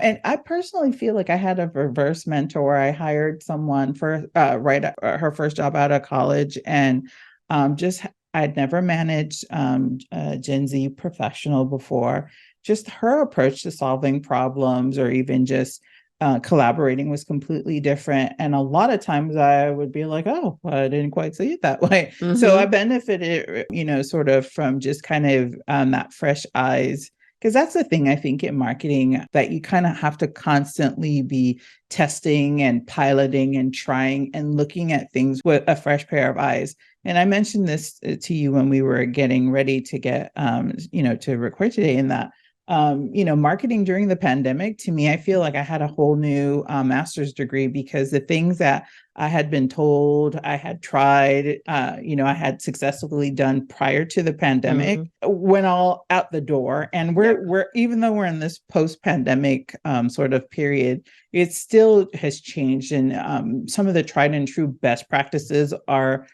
And I personally feel like I had a reverse mentor. I hired someone for her first job out of college, and just I'd never managed a Gen Z professional before. Just her approach to solving problems, or even just collaborating, was completely different. And a lot of times I would be like, oh, well, I didn't quite see it that way. So I benefited, sort of from just kind of that fresh eyes. Because that's the thing, I think, in marketing, that you kind of have to constantly be testing and piloting and trying and looking at things with a fresh pair of eyes. And I mentioned this to you when we were getting ready to to record today, in that marketing during the pandemic, to me, I feel like I had a whole new master's degree, because the things that I had been told, I had tried, I had successfully done prior to the pandemic, went all out the door. And we're even though we're in this post-pandemic sort of period, it still has changed. And some of the tried and true best practices are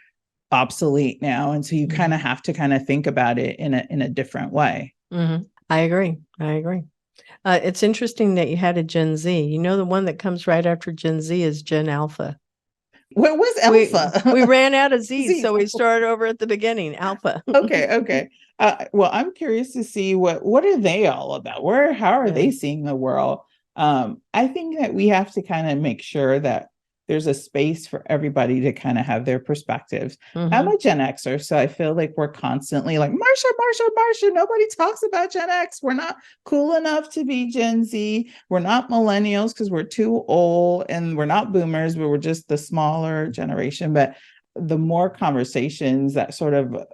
obsolete now. And so you kind of have to kind of think about it in a different way. I agree. It's interesting that you had a Gen Z. The one that comes right after Gen Z is Gen Alpha. What was Alpha? We ran out of Z, so we started over at the beginning, Alpha. Okay. Well, I'm curious to see what are they all about? How are they seeing the world? I think that we have to kind of make sure that there's a space for everybody to kind of have their perspectives. I'm a Gen Xer, so I feel like we're constantly like, Marsha, nobody talks about Gen X. We're not cool enough to be Gen Z. We're not millennials because we're too old, and we're not boomers, but we're just the smaller generation. But the more conversations that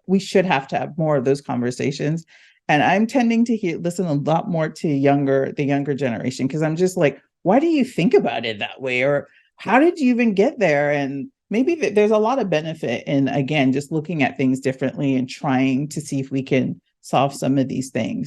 we should have to have more of those conversations. And I'm tending to listen a lot more to the younger generation, because I'm just like, why do you think about it that way? Or how did you even get there? And maybe there's a lot of benefit in, again, just looking at things differently and trying to see if we can solve some of these things.